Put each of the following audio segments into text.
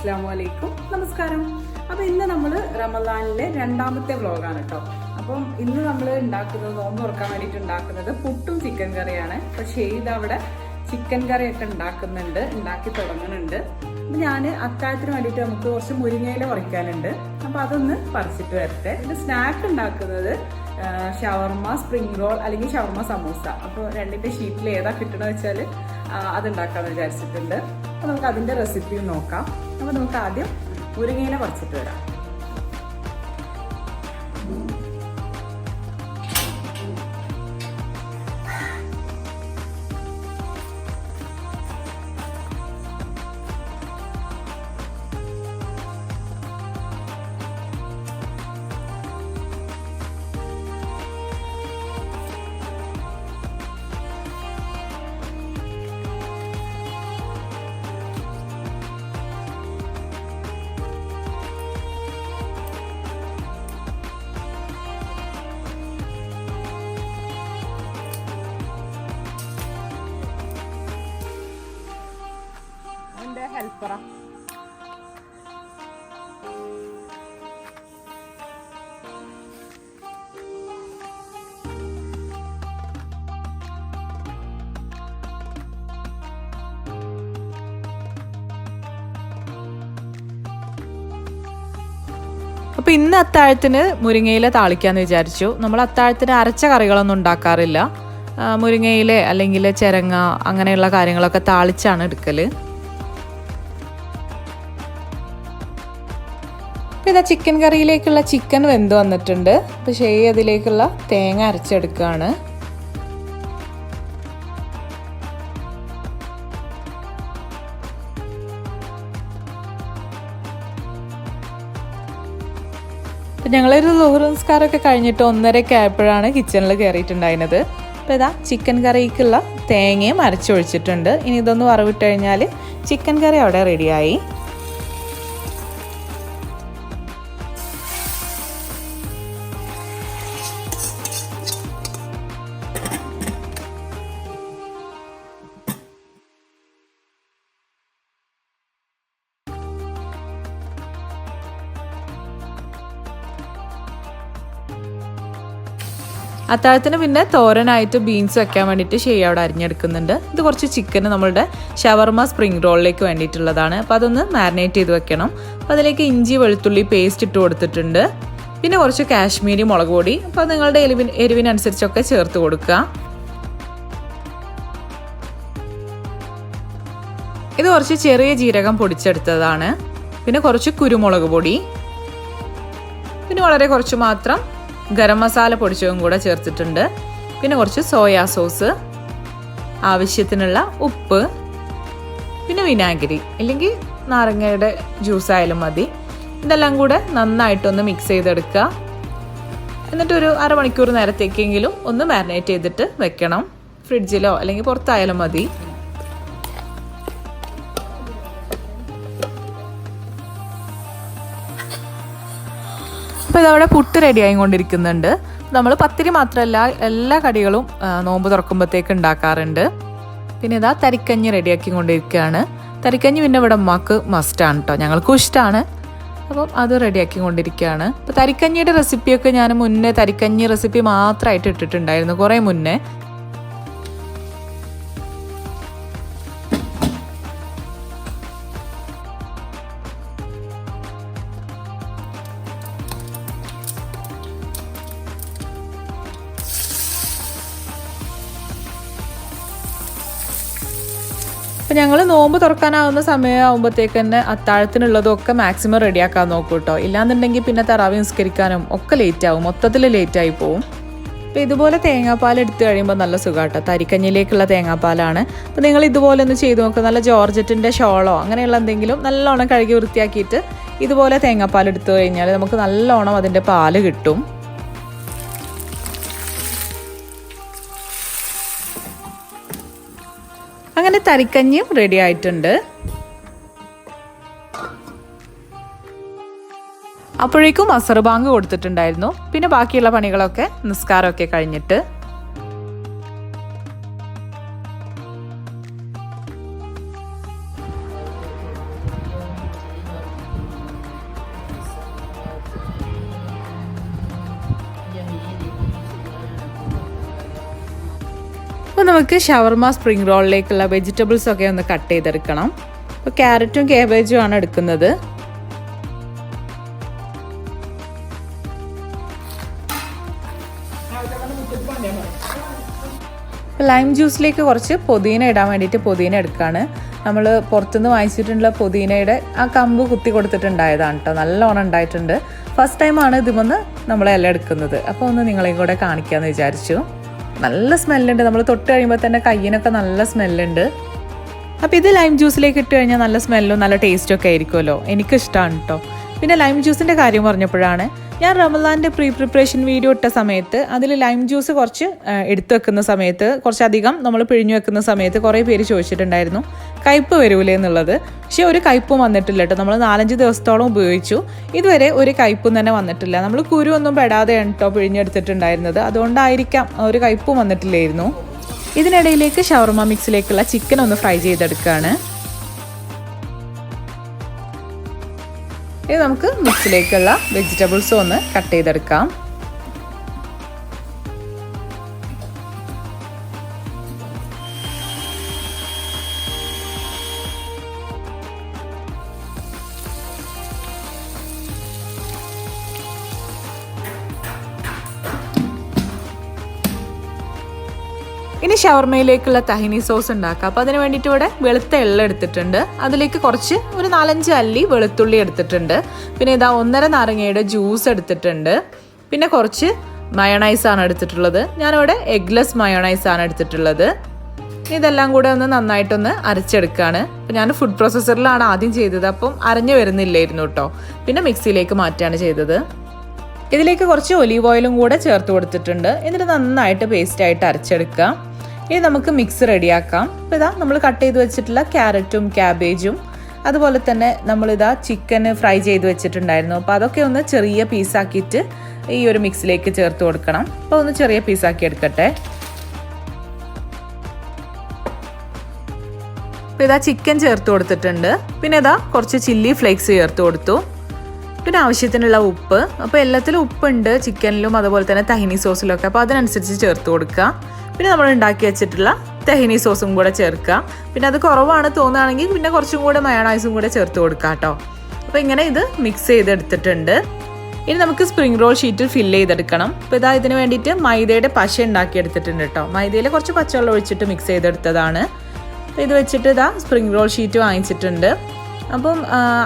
അസ്സലാമു അലൈക്കും. നമസ്കാരം. അപ്പോൾ ഇന്ന് നമ്മൾ റമദാനിലെ രണ്ടാമത്തെ വ്ലോഗാണ് കേട്ടോ. അപ്പം ഇന്ന് നമ്മൾ ഉണ്ടാക്കുന്നത്, നോമ്പ് തുറക്കാൻ വേണ്ടിയിട്ട് ഉണ്ടാക്കുന്നത് പുട്ടും ചിക്കൻ കറിയാണ്. പക്ഷേ ഇതവിടെ ചിക്കൻ കറിയൊക്കെ ഉണ്ടാക്കി തുടങ്ങുന്നുണ്ട്. അപ്പം ഞാൻ അത്താഴത്തിന് വേണ്ടിയിട്ട് നമുക്ക് കുറച്ച് മുരിങ്ങയില പറിക്കാനുണ്ട്. അപ്പോൾ അതൊന്ന് പറിച്ചിട്ട് വരട്ടെ. ഇത് സ്നാക്ക് ഉണ്ടാക്കുന്നത് ഷവർമ സ്പ്രിംഗ് റോൾ അല്ലെങ്കിൽ ഷവർമ സമൂസ. അപ്പോൾ രണ്ടിൻ്റെ ഷീറ്റിൽ ഏതാ കിട്ടണമെന്ന് വെച്ചാൽ അതുണ്ടാക്കാമെന്ന് വിചാരിച്ചിട്ടുണ്ട്. അപ്പോൾ നമുക്ക് അതിൻ്റെ റെസിപ്പിയും നോക്കാം. അപ്പോൾ നമുക്ക് ആദ്യം മുരിങ്ങയില പറിച്ചിട്ട് വരാം. ഹെൽപ്പറാ അപ്പോൾ ഇന്ന് അത്താഴത്തിന് മുരിങ്ങയില താളിക്കാന്ന് വിചാരിച്ചു. നമ്മൾ അത്താഴത്തിന് അരച്ച കറികളൊന്നും ഉണ്ടാക്കാറില്ല. മുരിങ്ങയില അല്ലെങ്കിൽ ചിരങ്ങ അങ്ങനെയുള്ള കാര്യങ്ങളൊക്കെ താളിച്ചാണ് എടുക്കൽ. അപ്പോൾ ഇതാ ചിക്കൻ കറിയിലേക്കുള്ള ചിക്കൻ വെന്ത് വന്നിട്ടുണ്ട്. പക്ഷേ അതിലേക്കുള്ള തേങ്ങ അരച്ചെടുക്കുകയാണ്. അപ്പം ഞങ്ങളൊരു ളുഹർ നിസ്കാരമൊക്കെ കഴിഞ്ഞിട്ട് 1:30 ആയപ്പോഴാണ് കിച്ചണിൽ കയറിയിട്ടുണ്ടായിരുന്നത്. അപ്പോൾ ഇതാ ചിക്കൻ കറിക്കുള്ള തേങ്ങയും അരച്ചൊഴിച്ചിട്ടുണ്ട്. ഇനി ഇതൊന്ന് വറവിട്ട് കഴിഞ്ഞാൽ ചിക്കൻ കറി അവിടെ റെഡിയായി. അത്താഴത്തിന് പിന്നെ തോരനായിട്ട് ബീൻസ് വെക്കാൻ വേണ്ടിയിട്ട് അവിടെ അരിഞ്ഞെടുക്കുന്നുണ്ട്. ഇത് കുറച്ച് ചിക്കന് നമ്മളുടെ ഷവർമ സ്പ്രിംഗ് റോളിലേക്ക് വേണ്ടിയിട്ടുള്ളതാണ്. അപ്പോൾ അതൊന്ന് മാരിനേറ്റ് ചെയ്ത് വെക്കണം. അപ്പോൾ അതിലേക്ക് ഇഞ്ചി വെളുത്തുള്ളി പേസ്റ്റ് ഇട്ട് കൊടുത്തിട്ടുണ്ട്. പിന്നെ കുറച്ച് കാശ്മീരി മുളക് പൊടി, അപ്പോൾ നിങ്ങളുടെ എരിവിനനുസരിച്ചൊക്കെ ചേർത്ത് കൊടുക്കുക. ഇത് കുറച്ച് ചെറിയ ജീരകം പൊടിച്ചെടുത്തതാണ്. പിന്നെ കുറച്ച് കുരുമുളക് പൊടി, പിന്നെ വളരെ കുറച്ച് മാത്രം ഗരം മസാല പൊടിച്ചതും കൂടെ ചേർത്തിട്ടുണ്ട്. പിന്നെ കുറച്ച് സോയാ സോസ്, ആവശ്യത്തിനുള്ള ഉപ്പ്, പിന്നെ വിനാഗിരി അല്ലെങ്കിൽ നാരങ്ങയുടെ ജ്യൂസായാലും മതി. ഇതെല്ലാം കൂടെ നന്നായിട്ടൊന്ന് മിക്സ് ചെയ്തെടുക്കുക. എന്നിട്ടൊരു അരമണിക്കൂർ നേരത്തേക്കെങ്കിലും ഒന്ന് മാരിനേറ്റ് ചെയ്തിട്ട് വെക്കണം. ഫ്രിഡ്ജിലോ അല്ലെങ്കിൽ പുറത്തായാലും മതി. അപ്പോൾ ഇതവിടെ പുട്ട് റെഡി ആയിക്കൊണ്ടിരിക്കുന്നുണ്ട്. നമ്മൾ പത്തിരി മാത്രമല്ല എല്ലാ കടികളും നോമ്പ് തുറക്കുമ്പോഴത്തേക്ക് ഉണ്ടാക്കാറുണ്ട്. പിന്നെ ഇതാ തരിക്കഞ്ഞി റെഡിയാക്കി കൊണ്ടിരിക്കുകയാണ്. തരിക്കഞ്ഞി പിന്നെ ഇവിടെ ഉമ്മാക്ക് മസ്റ്റാണ് കേട്ടോ, ഞങ്ങൾക്കും ഇഷ്ടമാണ്. അപ്പം അത് റെഡിയാക്കി കൊണ്ടിരിക്കുകയാണ്. അപ്പോൾ തരിക്കഞ്ഞിയുടെ റെസിപ്പിയൊക്കെ ഞാൻ മുന്നേ തരിക്കഞ്ഞി റെസിപ്പി മാത്രമായിട്ട് ഇട്ടിട്ടുണ്ടായിരുന്നു കുറേ മുന്നേ. അപ്പം ഞങ്ങൾ നോമ്പ് തുറക്കാനാവുന്ന സമയമാകുമ്പോഴത്തേക്ക് തന്നെ അത്താഴത്തിനുള്ളതൊക്കെ മാക്സിമം റെഡിയാക്കാൻ നോക്കും കേട്ടോ. ഇല്ലാന്നുണ്ടെങ്കിൽ പിന്നെ തറാവി നിസ്കരിക്കാനും ഒക്കെ ലേറ്റാവും, മൊത്തത്തിൽ ലേറ്റായി പോവും. അപ്പോൾ ഇതുപോലെ തേങ്ങാപ്പാൽ എടുത്തു കഴിയുമ്പോൾ നല്ല സുഖമാട്ടോ. തരിക്കഞ്ഞിലേക്കുള്ള തേങ്ങാപ്പാലാണ്. അപ്പോൾ നിങ്ങൾ ഇതുപോലെ ഒന്ന് ചെയ്ത് നോക്കുക. നല്ല ജോർജറ്റിൻ്റെ ഷോളോ അങ്ങനെയുള്ള എന്തെങ്കിലും നല്ലോണം കഴുകി വൃത്തിയാക്കിയിട്ട് ഇതുപോലെ തേങ്ങാപ്പാൽ എടുത്തു കഴിഞ്ഞാൽ നമുക്ക് നല്ലോണം അതിൻ്റെ പാല് കിട്ടും. അങ്ങനെ തരിക്കഞ്ഞിയും റെഡി ആയിട്ടുണ്ട്. അപ്പോഴേക്കും അസർ ബാങ്ക് കൊടുത്തിട്ടുണ്ടായിരുന്നു. പിന്നെ ബാക്കിയുള്ള പണികളൊക്കെ നിസ്കാരമൊക്കെ കഴിഞ്ഞിട്ട് നമുക്ക് ഷവർമ സ്പ്രിംഗ് റോളിലേക്കുള്ള വെജിറ്റബിൾസ് ഒക്കെ ഒന്ന് കട്ട് ചെയ്തെടുക്കണം. അപ്പോൾ ക്യാരറ്റും കാബേജും ആണ് എടുക്കുന്നത്. ലൈം ജ്യൂസിലേക്ക് കുറച്ച് പുതിന ഇടാൻ വേണ്ടിയിട്ട് പുതിന എടുക്കുകയാണ്. നമ്മൾ പുറത്തുനിന്ന് വാങ്ങിച്ചിട്ടുള്ള പുതിനയുടെ ആ കമ്പ് കുത്തി കൊടുത്തിട്ടുണ്ടായതാണ് കേട്ടോ. നല്ലോണം ഉണ്ടായിട്ടുണ്ട്. ഫസ്റ്റ് ടൈമാണ് ഇതുമൊന്ന് നമ്മൾ ഇല എടുക്കുന്നത്. അപ്പോൾ ഒന്ന് നിങ്ങളെയും കൂടെ കാണിക്കാമെന്ന് വിചാരിച്ചു. നല്ല സ്മെല്ലുണ്ട്. നമ്മൾ തൊട്ട് കഴിയുമ്പോൾ തന്നെ കയ്യിനൊക്കെ നല്ല സ്മെല്ലുണ്ട്. അപ്പോൾ ഇത് ലൈം ജ്യൂസിലേക്ക് ഇട്ട് കഴിഞ്ഞാൽ നല്ല സ്മെല്ലും നല്ല ടേസ്റ്റും ഒക്കെ ആയിരിക്കുമല്ലോ. എനിക്കിഷ്ടമാണ് കേട്ടോ. പിന്നെ ലൈം ജ്യൂസിൻ്റെ കാര്യം പറഞ്ഞപ്പോഴാണ് ഞാൻ റമദാൻ്റെ പ്രിപ്പറേഷൻ വീഡിയോ ഇട്ട സമയത്ത് അതിൽ ലൈം ജ്യൂസ് കുറച്ച് എടുത്തു വെക്കുന്ന സമയത്ത് കുറച്ചധികം നമ്മൾ പിഴിഞ്ഞു വെക്കുന്ന സമയത്ത് കുറേ പേര് ചോദിച്ചിട്ടുണ്ടായിരുന്നു കയ്പ്പ് വരൂലേ എന്നുള്ളത്. പക്ഷേ ഒരു കയ്പ്പും വന്നിട്ടില്ല കേട്ടോ. നമ്മൾ 4-5 ദിവസത്തോളം ഉപയോഗിച്ചു. ഇതുവരെ ഒരു കയ്പ്പും തന്നെ വന്നിട്ടില്ല. നമ്മൾ കുരു ഒന്നും പെടാതെയാണ് കേട്ടോ പിഴിഞ്ഞെടുത്തിട്ടുണ്ടായിരുന്നത്. അതുകൊണ്ടായിരിക്കാം ഒരു കയ്പ്പും വന്നിട്ടില്ലായിരുന്നു. ഇതിനിടയിലേക്ക് ഷവർമ മിക്സിലേക്കുള്ള ചിക്കൻ ഒന്ന് ഫ്രൈ ചെയ്തെടുക്കുകയാണ്. ഇനി നമുക്ക് മിക്സിലേക്കുള്ള വെജിറ്റബിൾസും ഒന്ന് കട്ട് ചെയ്തെടുക്കാം. ഇനി ഷവർമയിലേക്കുള്ള തഹിനി സോസ് ഉണ്ടാക്കാം. അപ്പോൾ അതിന് വേണ്ടിയിട്ട് ഇവിടെ വെളുത്ത എള്ള എടുത്തിട്ടുണ്ട്. അതിലേക്ക് കുറച്ച് ഒരു 4-5 അല്ലി വെളുത്തുള്ളി എടുത്തിട്ടുണ്ട്. പിന്നെ ഇതാ 1.5 നാരങ്ങയുടെ ജ്യൂസ് എടുത്തിട്ടുണ്ട്. പിന്നെ കുറച്ച് മയോണൈസാണ് എടുത്തിട്ടുള്ളത്. ഞാനിവിടെ എഗ്ലെസ് മയോണൈസാണ് എടുത്തിട്ടുള്ളത്. ഇതെല്ലാം കൂടെ ഒന്ന് നന്നായിട്ടൊന്ന് അരച്ചെടുക്കുകയാണ്. അപ്പോൾ ഞാൻ ഫുഡ് പ്രോസസ്സറിലാണ് ആദ്യം ചെയ്തത്. അപ്പം അരഞ്ഞു വരുന്നില്ലായിരുന്നു കേട്ടോ. പിന്നെ മിക്സിയിലേക്ക് മാറ്റുകയാണ് ചെയ്തത്. ഇതിലേക്ക് കുറച്ച് ഒലീവ് ഓയിലും കൂടെ ചേർത്ത് കൊടുത്തിട്ടുണ്ട്. എന്നിട്ട് നന്നായിട്ട് പേസ്റ്റായിട്ട് അരച്ചെടുക്കാം. ഇനി നമുക്ക് മിക്സ് റെഡിയാക്കാം. അപ്പോൾ ഇതാ നമ്മൾ കട്ട് ചെയ്ത് വെച്ചിട്ടുള്ള ക്യാരറ്റും ക്യാബേജും അതുപോലെ തന്നെ നമ്മളിതാ ചിക്കൻ ഫ്രൈ ചെയ്ത് വെച്ചിട്ടുണ്ടായിരുന്നു. അപ്പോൾ അതൊക്കെ ഒന്ന് ചെറിയ പീസാക്കിയിട്ട് ഈ ഒരു മിക്സിലേക്ക് ചേർത്ത് കൊടുക്കണം. അപ്പോൾ ഒന്ന് ചെറിയ പീസാക്കി എടുക്കട്ടെ. അപ്പോൾ ഇതാ ചിക്കൻ ചേർത്ത് കൊടുത്തിട്ടുണ്ട്. പിന്നെ ഇതാ കുറച്ച് ചില്ലി ഫ്ലേക്സ് ചേർത്ത് കൊടുത്തു. പിന്നെ ആവശ്യത്തിനുള്ള ഉപ്പ്. അപ്പോൾ എല്ലാത്തിലും ഉപ്പുണ്ട്, ചിക്കനിലും അതുപോലെ തന്നെ തഹിനി സോസിലൊക്കെ. അപ്പോൾ അതിനനുസരിച്ച് ചേർത്ത് കൊടുക്കുക. പിന്നെ നമ്മൾ ഉണ്ടാക്കി വെച്ചിട്ടുള്ള തഹിനി സോസും കൂടെ ചേർക്കുക. പിന്നെ അത് കുറവാണ് തോന്നുകയാണെങ്കിൽ പിന്നെ കുറച്ചും കൂടെ മയോണൈസും കൂടെ ചേർത്ത് കൊടുക്കുക കേട്ടോ. അപ്പോൾ ഇങ്ങനെ ഇത് മിക്സ് ചെയ്തെടുത്തിട്ടുണ്ട്. ഇനി നമുക്ക് സ്പ്രിംഗ് റോൾ ഷീറ്റിൽ ഫില്ല് ചെയ്തെടുക്കണം. അപ്പോൾ ഇതാ ഇതിന് വേണ്ടിയിട്ട് മൈദയുടെ പശ ഉണ്ടാക്കിയെടുത്തിട്ടുണ്ട് കേട്ടോ. മൈദയിൽ കുറച്ച് പച്ചവെള്ളം ഒഴിച്ചിട്ട് മിക്സ് ചെയ്തെടുത്തതാണ്. ഇത് വെച്ചിട്ട് ഇതാ സ്പ്രിംഗ് റോൾ ഷീറ്റ് വാങ്ങിച്ചിട്ടുണ്ട്. അപ്പം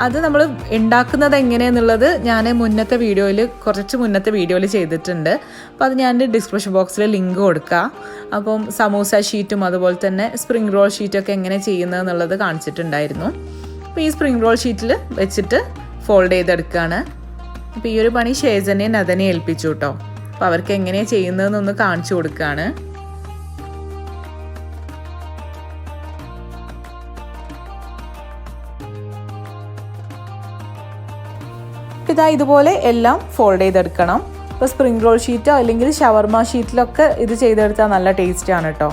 അത് നമ്മൾ ഉണ്ടാക്കുന്നത് എങ്ങനെയെന്നുള്ളത് ഞാൻ കുറച്ച് മുന്നത്തെ വീഡിയോയിൽ ചെയ്തിട്ടുണ്ട്. അപ്പോൾ അത് ഞാൻ ഡിസ്ക്രിപ്ഷൻ ബോക്സിൽ ലിങ്ക് കൊടുക്കാം. അപ്പം സമൂസ ഷീറ്റും അതുപോലെ തന്നെ സ്പ്രിംഗ് റോൾ ഷീറ്റൊക്കെ എങ്ങനെ ചെയ്യുന്നതെന്നുള്ളത് കാണിച്ചിട്ടുണ്ടായിരുന്നു. അപ്പോൾ ഈ സ്പ്രിംഗ് റോൾ ഷീറ്റിൽ വെച്ചിട്ട് ഫോൾഡ് ചെയ്തെടുക്കുകയാണ്. അപ്പോൾ ഈ ഒരു പണി ഷേജനെ നദനെ ഏൽപ്പിച്ചു കേട്ടോ. അപ്പോൾ അവർക്ക് എങ്ങനെയാണ് ചെയ്യുന്നതെന്നൊന്ന് കാണിച്ചു കൊടുക്കുകയാണ്. ഇതാ ഇതുപോലെ എല്ലാം ഫോൾഡ് ചെയ്തെടുക്കണം. ഇപ്പോൾ സ്പ്രിംഗ് റോൾ ഷീറ്റോ അല്ലെങ്കിൽ ഷവർമ ഷീറ്റിലൊക്കെ ഇത് ചെയ്തെടുത്താൽ നല്ല ടേസ്റ്റാണ് കേട്ടോ.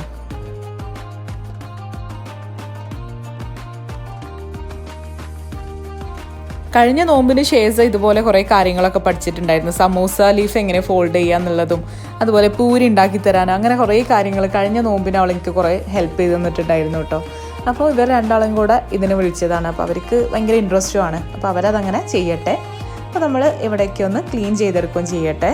കഴിഞ്ഞ നോമ്പിന് ശേഷം ഇതുപോലെ കുറേ കാര്യങ്ങളൊക്കെ പഠിച്ചിട്ടുണ്ടായിരുന്നു. സമൂസ ലീഫ് എങ്ങനെ ഫോൾഡ് ചെയ്യുക എന്നുള്ളതും അതുപോലെ പൂരി ഉണ്ടാക്കി തരാനും അങ്ങനെ കുറേ കാര്യങ്ങൾ കഴിഞ്ഞ നോമ്പിന് അവൾ എനിക്ക് കുറേ ഹെൽപ്പ് ചെയ്ത് തന്നിട്ടുണ്ടായിരുന്നു കേട്ടോ. അപ്പോൾ ഇവർ രണ്ടാളും കൂടെ ഇതിന് വിളിച്ചതാണ്. അപ്പോൾ അവർക്ക് ഭയങ്കര ഇൻട്രസ്റ്റുമാണ്. അപ്പോൾ അവരതങ്ങനെ ചെയ്യട്ടെ. അപ്പോൾ നമ്മൾ ഇവിടേക്ക് ഒന്ന് ക്ലീൻ ചെയ്തെടുക്കുകയും ചെയ്യട്ടെ.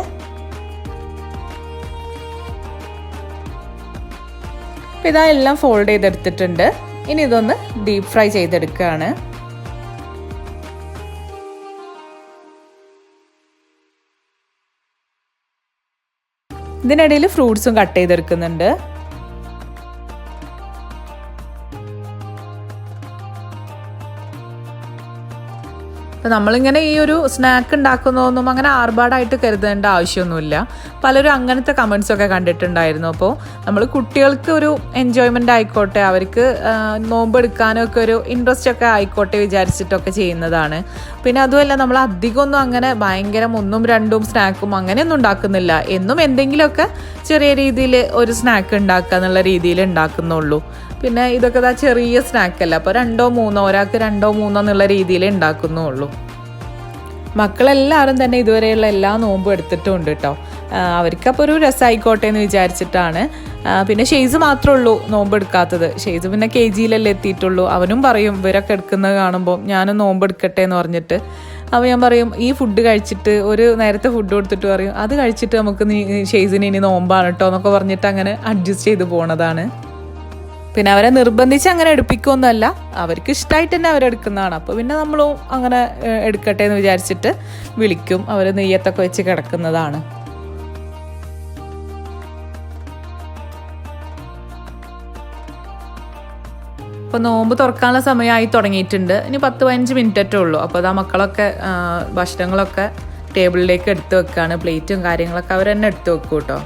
അപ്പോൾ ഇതാ എല്ലാം ഫോൾഡ് ചെയ്തെടുത്തിട്ടുണ്ട്. ഇനി ഇതൊന്ന് ഡീപ്പ് ഫ്രൈ ചെയ്തെടുക്കുകയാണ്. ഇതിനിടയിൽ ഫ്രൂട്ട്സും കട്ട് ചെയ്തെടുക്കുന്നുണ്ട്. അപ്പോൾ നമ്മളിങ്ങനെ ഈ ഒരു സ്നാക്ക് ഉണ്ടാക്കുന്നതൊന്നും അങ്ങനെ ആർഭാടായിട്ട് കരുതേണ്ട ആവശ്യമൊന്നുമില്ല. പലരും അങ്ങനത്തെ കമൻസൊക്കെ കണ്ടിട്ടുണ്ടായിരുന്നു. അപ്പോൾ നമ്മൾ കുട്ടികൾക്ക് ഒരു എൻജോയ്മെൻ്റ് ആയിക്കോട്ടെ, അവർക്ക് നോമ്പ് എടുക്കാനൊക്കെ ഒരു ഇൻട്രസ്റ്റ് ഒക്കെ ആയിക്കോട്ടെ വിചാരിച്ചിട്ടൊക്കെ ചെയ്യുന്നതാണ്. പിന്നെ അതുമല്ല നമ്മൾ അധികമൊന്നും അങ്ങനെ ഭയങ്കര 1-2 സ്നാക്കും അങ്ങനെയൊന്നും ഉണ്ടാക്കുന്നില്ല. എന്നും എന്തെങ്കിലുമൊക്കെ ചെറിയ രീതിയിൽ ഒരു സ്നാക്ക് ഉണ്ടാക്കുക എന്നുള്ള രീതിയിൽ ഉണ്ടാക്കുന്നുള്ളൂ. പിന്നെ ഇതൊക്കെ ചെറിയ സ്നാക്കല്ല. അപ്പോൾ 2-3 ഒരാൾക്ക് 2-3 എന്നുള്ള രീതിയിൽ ഉണ്ടാക്കുന്നുള്ളൂ. മക്കളെല്ലാവരും തന്നെ ഇതുവരെയുള്ള എല്ലാ നോമ്പും എടുത്തിട്ടുണ്ട് കേട്ടോ. അവർക്കപ്പോൾ ഒരു രസമായിക്കോട്ടെ എന്ന് വിചാരിച്ചിട്ടാണ്. പിന്നെ ഷെയ്സ് മാത്രമേ ഉള്ളൂ നോമ്പ് എടുക്കാത്തത്. ഷെയ്സ് പിന്നെ KGയിലല്ലേ എത്തിയിട്ടുള്ളൂ. അവനും പറയും ഇവരൊക്കെ എടുക്കുന്നത് കാണുമ്പോൾ ഞാനും നോമ്പ് എടുക്കട്ടെ എന്ന് പറഞ്ഞിട്ട്. അപ്പോൾ ഞാൻ പറയും ഈ ഫുഡ് കഴിച്ചിട്ട് ഒരു നേരത്തെ ഫുഡ് കൊടുത്തിട്ട് പറയും അത് കഴിച്ചിട്ട് നമുക്ക് ഷെയ്സിന് ഇനി നോമ്പാണ് കേട്ടോ എന്നൊക്കെ പറഞ്ഞിട്ട് അങ്ങനെ അഡ്ജസ്റ്റ് ചെയ്ത് പോണതാണ്. പിന്നെ അവരെ നിർബന്ധിച്ച് അങ്ങനെ എടുപ്പിക്കുകയൊന്നുമല്ല, അവർക്ക് ഇഷ്ടമായിട്ട് തന്നെ അവരെടുക്കുന്നതാണ്. അപ്പോൾ പിന്നെ നമ്മളും അങ്ങനെ എടുക്കട്ടെ എന്ന് വിചാരിച്ചിട്ട് വിളിക്കും. അവർ നെയ്യത്തൊക്കെ വെച്ച് കിടക്കുന്നതാണ്. അപ്പോൾ നോമ്പ് തുറക്കാനുള്ള സമയമായി തുടങ്ങിയിട്ടുണ്ട്. ഇനി 10-15 മിനിറ്റേ ഉള്ളൂ. അപ്പോൾ അതാ മക്കളൊക്കെ ഭക്ഷണങ്ങളൊക്കെ ടേബിളിലേക്ക് എടുത്ത് വെക്കുകയാണ്. പ്ലേറ്റും കാര്യങ്ങളൊക്കെ അവർ തന്നെ എടുത്ത് വെക്കും കേട്ടോ.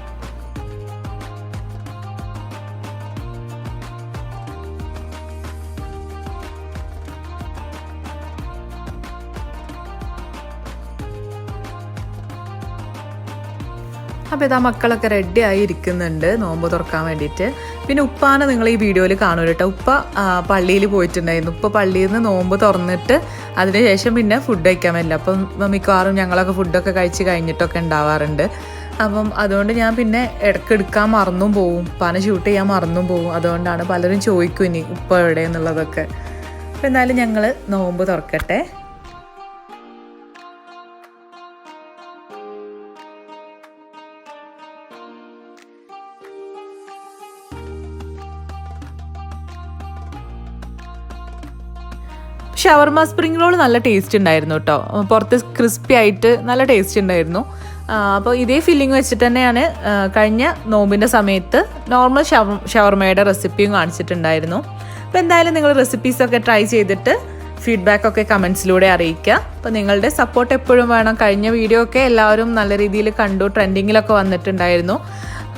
അപ്പോൾ ഇതാ മക്കളൊക്കെ റെഡി ആയി ഇരിക്കുന്നുണ്ട് നോമ്പ് തുറക്കാൻ വേണ്ടിയിട്ട്. പിന്നെ ഉപ്പാനെ നിങ്ങൾ ഈ വീഡിയോയിൽ കാണുമല്ലോ കേട്ടോ. ഉപ്പ പള്ളിയിൽ പോയിട്ടുണ്ടായിരുന്നു. ഉപ്പ പള്ളിയിൽ നിന്ന് നോമ്പ് തുറന്നിട്ട് അതിനുശേഷം പിന്നെ ഫുഡ് കഴിക്കാൻ പറ്റില്ല. അപ്പം മിക്കവാറും ഞങ്ങളൊക്കെ ഫുഡൊക്കെ കഴിച്ച് കഴിഞ്ഞിട്ടൊക്കെ ഉണ്ടാവാറുണ്ട്. അപ്പം അതുകൊണ്ട് ഞാൻ പിന്നെ ഇടയ്ക്ക് എടുക്കാൻ മറന്നും പോവും, ഉപ്പാനെ ഷൂട്ട് ചെയ്യാൻ മറന്നും പോവും. അതുകൊണ്ടാണ് പലരും ചോദിക്കും ഇനി ഉപ്പ എവിടെ എന്നുള്ളതൊക്കെ. അപ്പം എന്നാലും ഞങ്ങൾ നോമ്പ് തുറക്കട്ടെ. ഷവർമ സ്പ്രിംഗ് റോൾ നല്ല ടേസ്റ്റ് ഉണ്ടായിരുന്നു കേട്ടോ. പുറത്ത് ക്രിസ്പി ആയിട്ട് നല്ല ടേസ്റ്റ് ഉണ്ടായിരുന്നു. അപ്പോൾ ഇതേ ഫില്ലിങ് വെച്ചിട്ട് തന്നെയാണ് കഴിഞ്ഞ നോമ്പിൻ്റെ സമയത്ത് നോർമൽ ഷവർമയുടെ റെസിപ്പിയും കാണിച്ചിട്ടുണ്ടായിരുന്നു. അപ്പോൾ എന്തായാലും നിങ്ങൾ റെസിപ്പീസൊക്കെ ട്രൈ ചെയ്തിട്ട് ഫീഡ്ബാക്കൊക്കെ കമൻസിലൂടെ അറിയിക്കുക. അപ്പോൾ നിങ്ങളുടെ സപ്പോർട്ട് എപ്പോഴും വേണം. കഴിഞ്ഞ വീഡിയോ ഒക്കെ എല്ലാവരും നല്ല രീതിയിൽ കണ്ടു, ട്രെൻഡിങ്ങിലൊക്കെ വന്നിട്ടുണ്ടായിരുന്നു.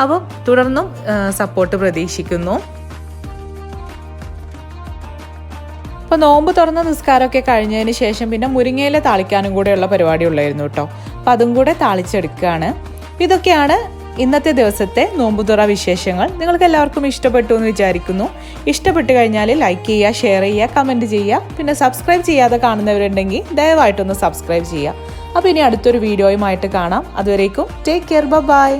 അപ്പോൾ തുടർന്നും സപ്പോർട്ട് പ്രതീക്ഷിക്കുന്നു. അപ്പോൾ നോമ്പ് തുറന്ന നിസ്കാരമൊക്കെ കഴിഞ്ഞതിന് ശേഷം പിന്നെ മുരിങ്ങയില താളിക്കാനും കൂടെയുള്ള പരിപാടി ഉള്ളായിരുന്നു കേട്ടോ. അപ്പോൾ അതും കൂടെ താളിച്ചെടുക്കുകയാണ്. ഇതൊക്കെയാണ് ഇന്നത്തെ ദിവസത്തെ നോമ്പുതുറ വിശേഷങ്ങൾ. നിങ്ങൾക്ക് എല്ലാവർക്കും ഇഷ്ടപ്പെട്ടു എന്ന് വിചാരിക്കുന്നു. ഇഷ്ടപ്പെട്ട് കഴിഞ്ഞാൽ ലൈക്ക് ചെയ്യുക, ഷെയർ ചെയ്യുക, കമൻറ്റ് ചെയ്യുക. പിന്നെ സബ്സ്ക്രൈബ് ചെയ്യാതെ കാണുന്നവരുണ്ടെങ്കിൽ ദയവായിട്ടൊന്ന് സബ്സ്ക്രൈബ് ചെയ്യുക. അപ്പോൾ ഇനി അടുത്തൊരു വീഡിയോയുമായിട്ട് കാണാം. അതുവരേക്കും ടേക്ക് കെയർ, ബൈ.